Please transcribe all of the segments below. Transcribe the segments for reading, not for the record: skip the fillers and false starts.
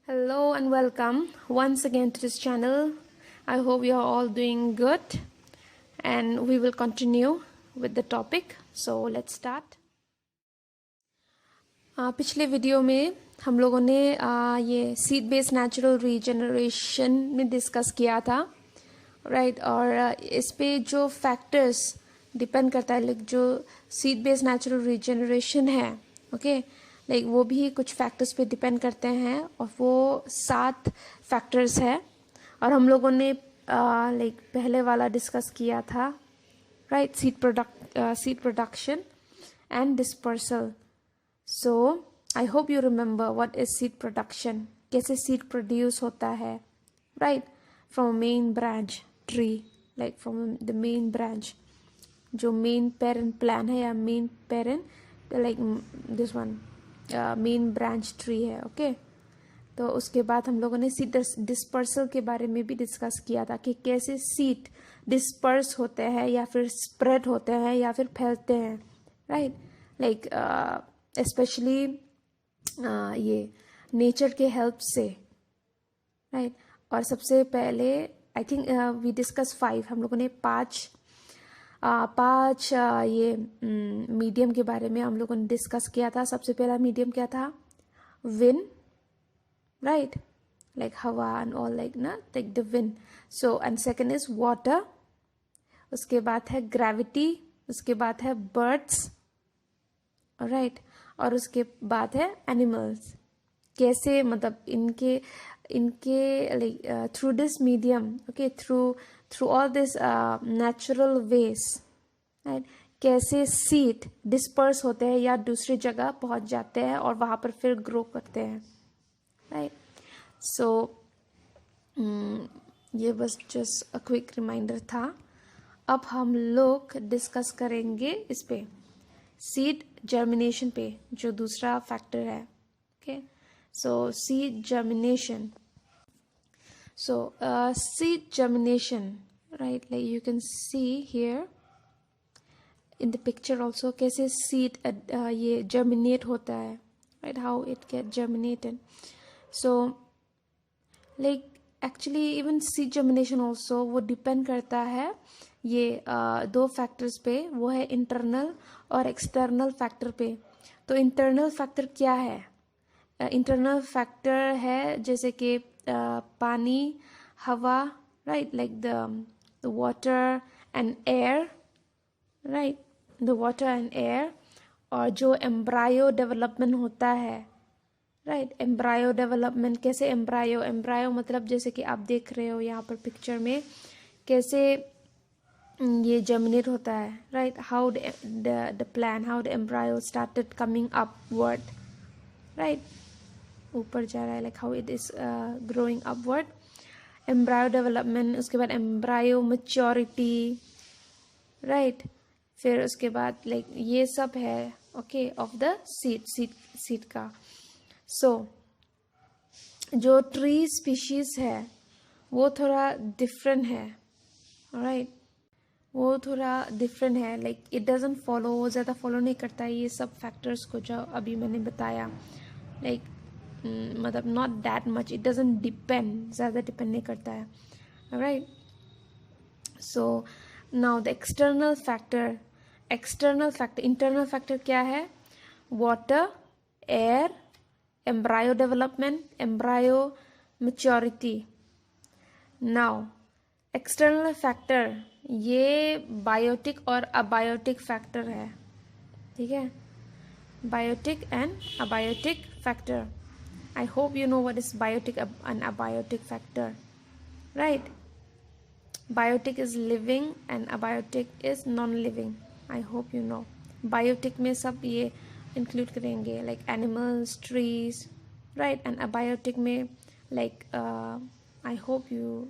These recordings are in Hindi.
Hello and welcome once again to this channel. I hope you are all doing good and we will continue with the topic. So let's start. पिछले वीडियो में हम लोगों ने ये सीड बेस्ड नेचुरल रीजनरेशन में डिस्कस किया था राइट और इस पे जो फैक्टर्स डिपेंड करता है लाइक जो सीड बेस्ड नेचुरल रीजनरेशन है ओके लाइक वो भी कुछ फैक्टर्स पे डिपेंड करते हैं और वो 7 फैक्टर्स है और हम लोगों ने लाइक पहले वाला डिस्कस किया था right seed production and dispersal. So I hope you remember what is seed production, कैसे सीड प्रोड्यूस होता है right from main branch tree like from the main branch जो मेन पेरेंट प्लान है या main parent like this one main branch tree है ओके तो उसके बाद हम लोगों ने सीड डिस्पर्सल के बारे में भी डिस्कस किया था कि कैसे सीड डिस्पर्स होते हैं या फिर स्प्रेड होते हैं या फिर फैलते हैं राइट लाइक स्पेशली ये नेचर के हेल्प से राइट और सबसे पहले आई थिंक वी डिस्कस 5 हम लोगों ने पाँच ये मीडियम के बारे में हम लोगों ने डिस्कस किया था. सबसे पहला मीडियम क्या था? विंड राइट लाइक हवा एंड ऑल लाइक ना like the wind. So and second is water, उसके बाद है ग्रेविटी, उसके बाद है बर्ड्स राइट और उसके बाद है एनिमल्स. कैसे मतलब इनके like through this medium okay through all this natural veg right कैसे सीड डिस्पर्स होते हैं या दूसरी जगह पहुंच जाते हैं और वहां पर फिर ग्रो करते हैं राइट. सो ये बस जस्ट अ क्विक रिमाइंडर था. अब हम लोग डिस्कस करेंगे इस पे सीड जर्मिनेशन पे जो दूसरा फैक्टर है okay. So seed germination. So seed germination, right? Like you can see here in the picture also कैसे seed ये germinate होता है, right? How it get germinated. So like actually even seed germination also वो depend करता है ये दो factors पे, वो है internal और external factor पे. तो internal factor क्या है? इंटरनल फैक्टर है जैसे कि पानी, हवा right like the water and air right the water and air और जो एम्ब्रायो डेवलपमेंट होता है राइट. एम्ब्रायो डेवलपमेंट कैसे एम्ब्रायो मतलब जैसे कि आप देख रहे हो यहाँ पर पिक्चर में कैसे ये जर्मिनेट होता है right. How the plant how the embryo started coming upward right ऊपर जा रहा है like how it is growing upward. Embryo development, उसके बाद एम्ब्रायो मैच्योरिटी राइट. फिर उसके बाद लाइक ये सब है ओके ऑफ द सीड का. सो जो ट्री स्पीशीज है वो थोड़ा डिफरेंट है राइट वो थोड़ा डिफरेंट है लाइक इट डजंट फॉलो, वो ज़्यादा फॉलो नहीं करता है ये सब फैक्टर्स को जो अभी मैंने बताया लाइक मतलब not that much, it doesn't depend, ज़्यादा डिपेंड नहीं करता है right. So now the external factor internal factor क्या है? Water, air, embryo development, embryo maturity. Now external factor ये बायोटिक और अबायोटिक फैक्टर है ठीक है. Biotic and abiotic factor. I hope you know what is biotic and abiotic factor, right? Biotic is living and abiotic is non-living. I hope you know. Biotic में सब ये include करेंगे like animals, trees, right? And abiotic में like I hope you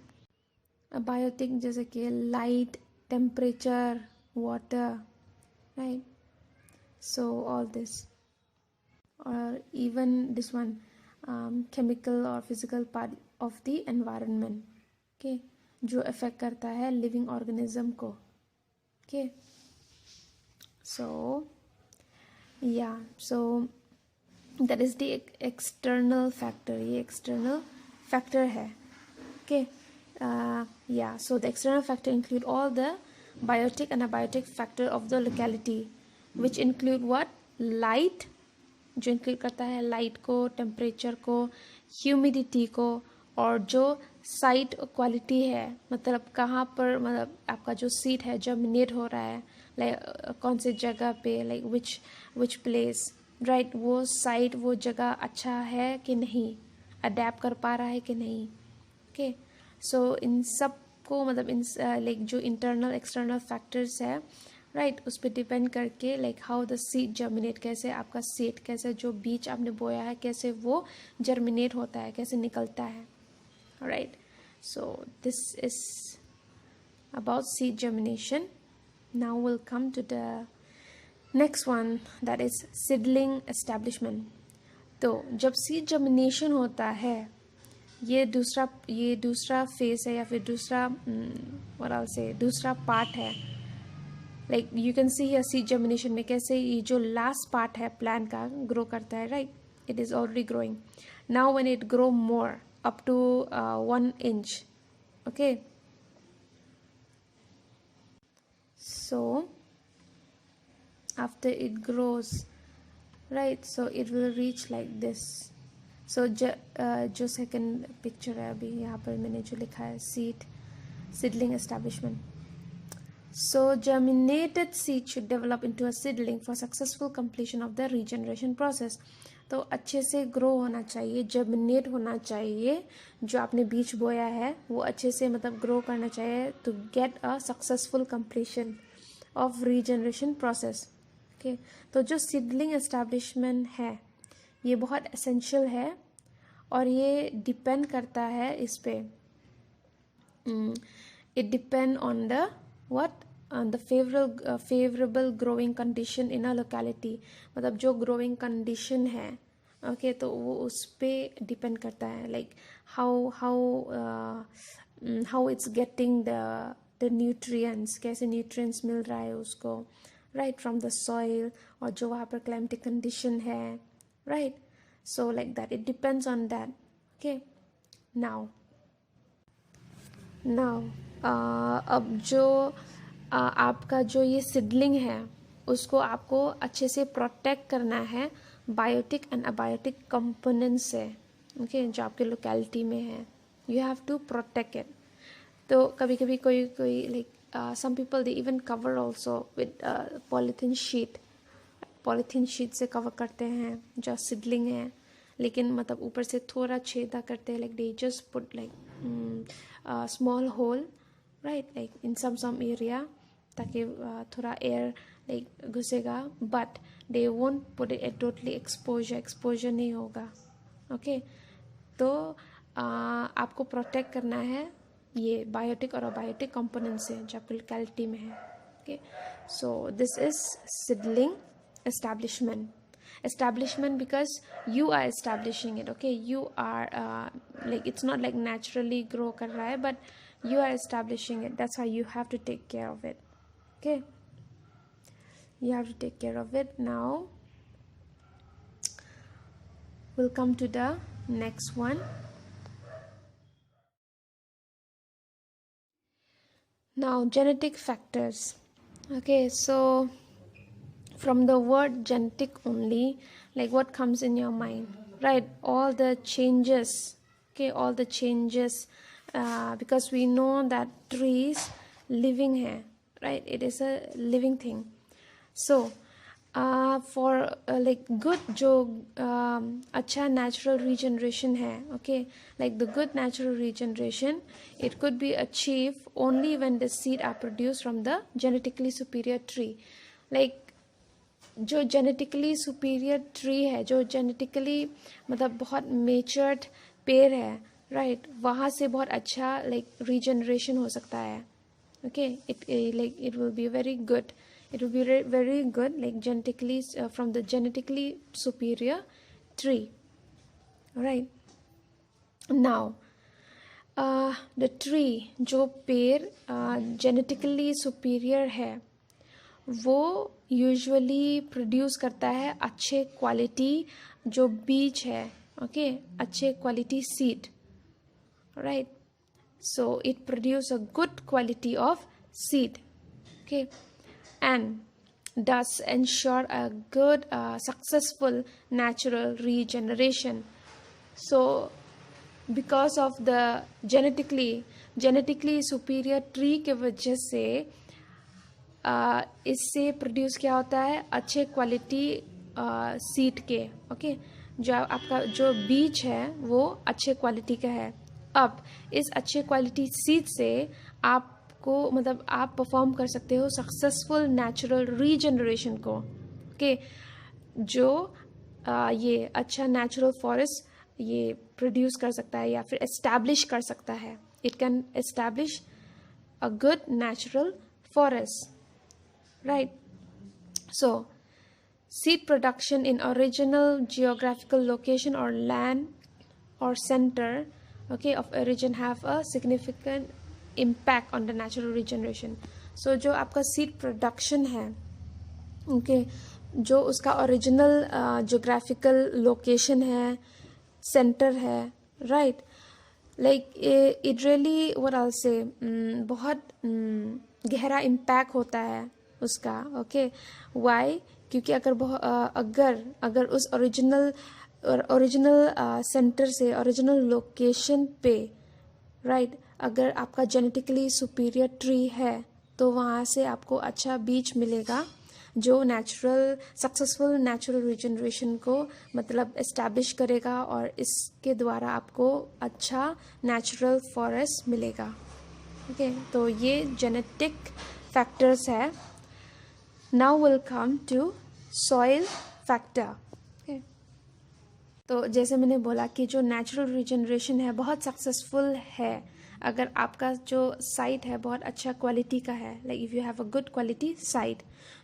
abiotic जैसे कि light, temperature, water, right? So all this or even this one chemical or physical part of the environment okay जो affect करता है living organism को okay. So yeah so that is the external factor, ये एक्सटर्नल फैक्टर है. Okay, yeah, so the external factor include all the biotic and abiotic factor of the locality, which include what? Light, जो इंक्लूड करता है लाइट को, टेम्परेचर को, ह्यूमिडिटी को, और जो साइट क्वालिटी है, मतलब कहाँ पर, मतलब आपका जो सीड है जर्मिनेट हो रहा है, लाइक कौन से जगह पे, लाइक विच प्लेस, राइट, वो साइट, वो जगह अच्छा है कि नहीं, अडेप्ट कर पा रहा है कि नहीं. ओके, सो इन सब को, मतलब इन लाइक जो इंटरनल एक्सटर्नल फैक्टर्स है, राइट, उस पर डिपेंड करके like how the seed germinate, कैसे आपका सीड, कैसे जो बीज आपने बोया है, कैसे वो जर्मिनेट होता है, कैसे निकलता है. Right, so this is about seed germination. Now will come to the next one, that is seedling establishment. तो जब सीड जर्मिनेशन होता है, ये दूसरा फेस है, या फिर दूसरा दूसरा पार्ट है. Like you can see here seed germination में कैसे ये जो लास्ट पार्ट है प्लांट का ग्रो करता है, right, it is already growing. Now when it grow more up to 1 inch, okay, so after it grows, right, so it will reach like this. so जो सेकंड पिक्चर है अभी यहाँ पर मैंने जो लिखा है, seedling establishment. So germinated seed should develop into a seedling for successful completion of the regeneration process. तो अच्छे से ग्रो होना चाहिए, जर्मिनेट होना चाहिए, जो आपने बीज बोया है वो अच्छे से मतलब ग्रो करना चाहिए to get a successful completion of regeneration process. Okay, तो जो सीडलिंग एस्टैब्लिशमेंट है ये बहुत एसेंशियल है, और ये डिपेंड करता है इस पे, it depend on the what the favorable growing condition in a locality, मतलब जो growing condition है, ओके, तो वो उस पे डिपेंड करता है, like how it's getting the nutrients, कैसे nutrients मिल रहा है उसको, right, from the soil, और जो वहाँ पर climatic condition है, right, so like that it depends on that. okay, now अब जो आपका जो ये सीडलिंग है उसको आपको अच्छे से प्रोटेक्ट करना है बायोटिक एंड अबायोटिक कंपोनेंट्स से. ओके, जो आपके लोकेलिटी में है, you have to protect it. तो कभी कभी कोई like some people they even cover also with polythene sheet से कवर करते हैं जो सीडलिंग है, लेकिन मतलब ऊपर से थोड़ा छेदा करते हैं, like they just put like small hole, right, like in some area, ताकि थोड़ा एयर लाइक घुसेगा, but they won't put it totally exposure नहीं होगा. ओके, तो आपको प्रोटेक्ट करना है ये बायोटिक और अबायोटिक कंपोनेंट से जो आपकी लोकेलिटी में है. Okay, so this is seedling establishment because you are establishing it. okay, you are like it's not like naturally grow kar raha hai, but you are establishing it. That's why you have to take care of it. Okay, you have to take care of it. Now we'll come to the next one. Now genetic factors. Okay, so from the word genetic only, like what comes in your mind, right, all the changes. Okay, all the changes, because we know that trees living hai, right, it is a living thing. So for like good जो अच्छा natural regeneration है, okay, like the good natural regeneration, it could be achieved only when the seed are produced from the genetically superior tree. like जो जेनेटिकली सुपीरियर ट्री है, जो जेनेटिकली मतलब बहुत मेच्योर्ड पेड़ है, राइट, वहाँ से बहुत अच्छा लाइक रीजनरेशन हो सकता है. Okay, it like it will be very good, it will be very good, like genetically from the genetically superior tree. All right, now the tree, जो पेड़ genetically superior है, वो यूजुअली प्रोड्यूस करता है अच्छे क्वालिटी जो बीज है, ओके, अच्छे quality seed, right. So it produce a good quality of seed, okay, and thus ensure a good successful natural regeneration. So because of the genetically superior tree के वजह से इससे प्रोड्यूस क्या होता है, अच्छे क्वालिटी सीड के, ओके, जो आपका जो बीज है वो अच्छे क्वालिटी का है. अब इस अच्छे क्वालिटी सीड से आपको मतलब आप परफॉर्म कर सकते हो सक्सेसफुल नेचुरल रीजनरेशन को, ओके, जो ये अच्छा नेचुरल फॉरेस्ट ये प्रोड्यूस कर सकता है या फिर एस्टैब्लिश कर सकता है. It can establish a good natural forest, right. So seed production in original geographical location or land or center, okay, of origin have a significant impact on the natural regeneration. So जो आपका seed production है, okay, जो उसका original geographical location है, center है, right, like it really what I'll say बहुत गहरा impact होता है उसका, ओके. वाई? क्योंकि अगर उस ओरिजिनल सेंटर से ओरिजिनल लोकेशन पे, राइट, अगर आपका जेनेटिकली सुपीरियर ट्री है तो वहाँ से आपको अच्छा बीज मिलेगा जो सक्सेसफुल नेचुरल रिजनरेशन को मतलब एस्टैब्लिश करेगा और इसके द्वारा आपको अच्छा नेचुरल फॉरेस्ट मिलेगा, ओके. तो ये जेनेटिक फैक्टर्स है. Now we'll come to soil factor. Okay. तो जैसे मैंने बोला कि जो नेचुरल रिजनरेशन है बहुत सक्सेसफुल है अगर आपका जो साइट है बहुत अच्छा क्वालिटी का है, like if you have a good quality site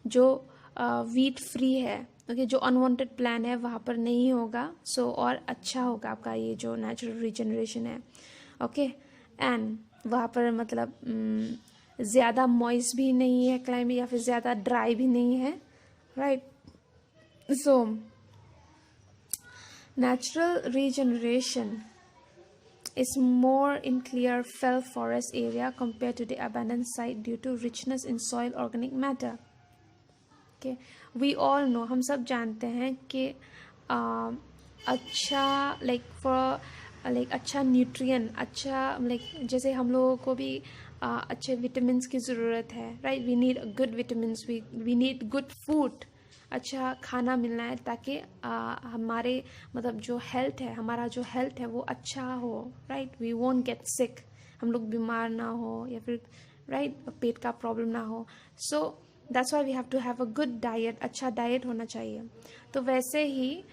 जो वीट फ्री है, ओके, जो अनवांटेड प्लांट है वहाँ पर नहीं होगा, सो और अच्छा होगा आपका ये जो नेचुरल रिजनरेशन है, ओके. एंड वहाँ पर मतलब ज़्यादा मॉइस्ट भी नहीं है क्लाइमेट या फिर ज़्यादा ड्राई भी नहीं है, right. So natural regeneration is more in clear fell forest area compared to the abandoned site due to richness in soil organic matter. Okay, we all know, हम सब जानते हैं कि अच्छा अच्छा न्यूट्रिएंट, अच्छा लाइक जैसे हम लोगों को भी अच्छे विटामिन्स की ज़रूरत है, right. We need good vitamins, we need good food, अच्छा खाना मिलना है ताकि हमारे मतलब जो हेल्थ है, हमारा जो हेल्थ है वो अच्छा हो, right. We won't get sick, हम लोग बीमार ना हो या फिर राइट पेट का प्रॉब्लम ना हो. So that's why we have to have a good diet, अच्छा डाइट होना चाहिए. तो वैसे ही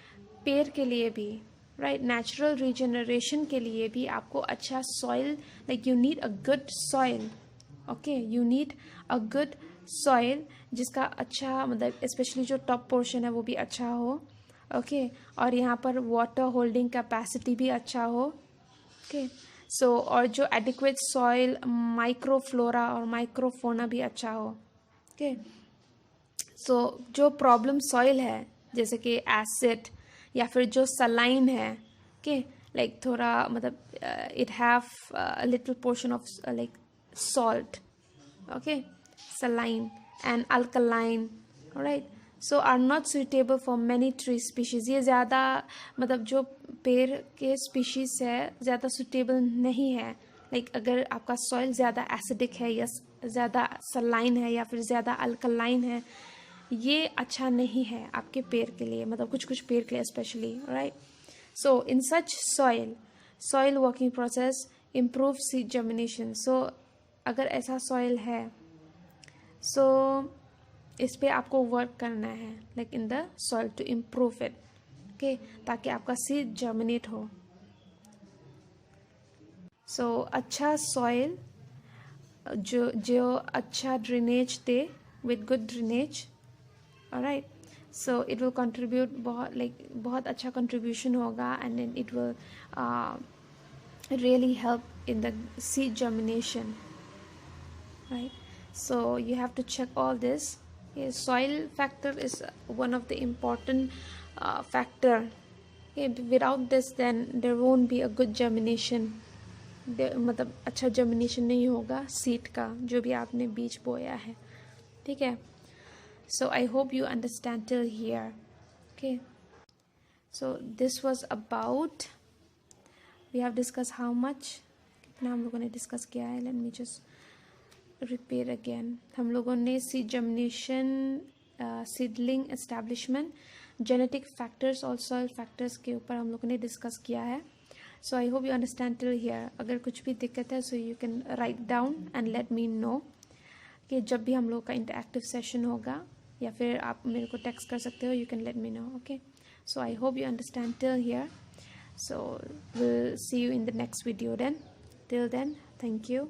पेड़ के लिए भी, राइट, नेचुरल रिजनरेशन के लिए भी आपको अच्छा soil, like you need a good soil, okay, you need a good soil जिसका अच्छा मतलब स्पेशली जो टॉप पोर्शन है वो भी अच्छा हो, ओके, और यहाँ पर वाटर होल्डिंग कैपेसिटी भी अच्छा हो, ओके. सो और जो एडिक्वेट सॉइल माइक्रोफ्लोरा और माइक्रोफोना भी अच्छा हो, ओके. सो जो प्रॉब्लम सॉइल है जैसे कि एसिड या फिर जो सलाइन है, ओके, लाइक थोड़ा मतलब it have little portion of like salt, okay, saline and alkaline, alright, so are not suitable for many tree species. ये ज़्यादा मतलब जो पेड़ के स्पीशीज़ है ज़्यादा सुटेबल नहीं है, लाइक अगर आपका सॉइल ज़्यादा एसिडिक है या ज़्यादा सलाइन है या फिर ज़्यादा अल्कलाइन है, ये अच्छा नहीं है आपके पेड़ के लिए, मतलब कुछ कुछ पेड़ के लिए specially, right. So in such soil working process improve seed germination. So अगर ऐसा सॉइल है सो इस पे आपको वर्क करना है, like in the soil to improve it, okay, ताकि आपका सीड जर्मिनेट हो. सो अच्छा सॉइल जो अच्छा ड्रेनेज दे with good drainage, alright. So it will contribute बहुत अच्छा कंट्रीब्यूशन होगा and then it will really help in the seed germination, right. So you have to check all this Okay, soil factor is one of the important factor. Okay, without this then there won't be a good germination. मतलब अच्छा जर्मिनेशन नहीं होगा सीड का, जो भी आपने बीज बोया है. ठीक है. So I hope you understand till here. Okay. So this was about, we have discussed how much, कितना हम लोगों ने डिस्कस किया है. Let me just repeat again. हम लोगों ने seed germination, seedling establishment, genetic factors और सॉइल फैक्टर्स के ऊपर हम लोगों ने डिस्कस किया है. So I hope you understand till here. अगर कुछ भी दिक्कत है so you can write down and let me know, कि जब भी हम लोग का इंटरैक्टिव सेशन होगा या फिर आप मेरे को टेक्स्ट कर सकते हो, you can let me know. Okay. So I hope you understand till here. So will see you in the next video then. Till then, thank you.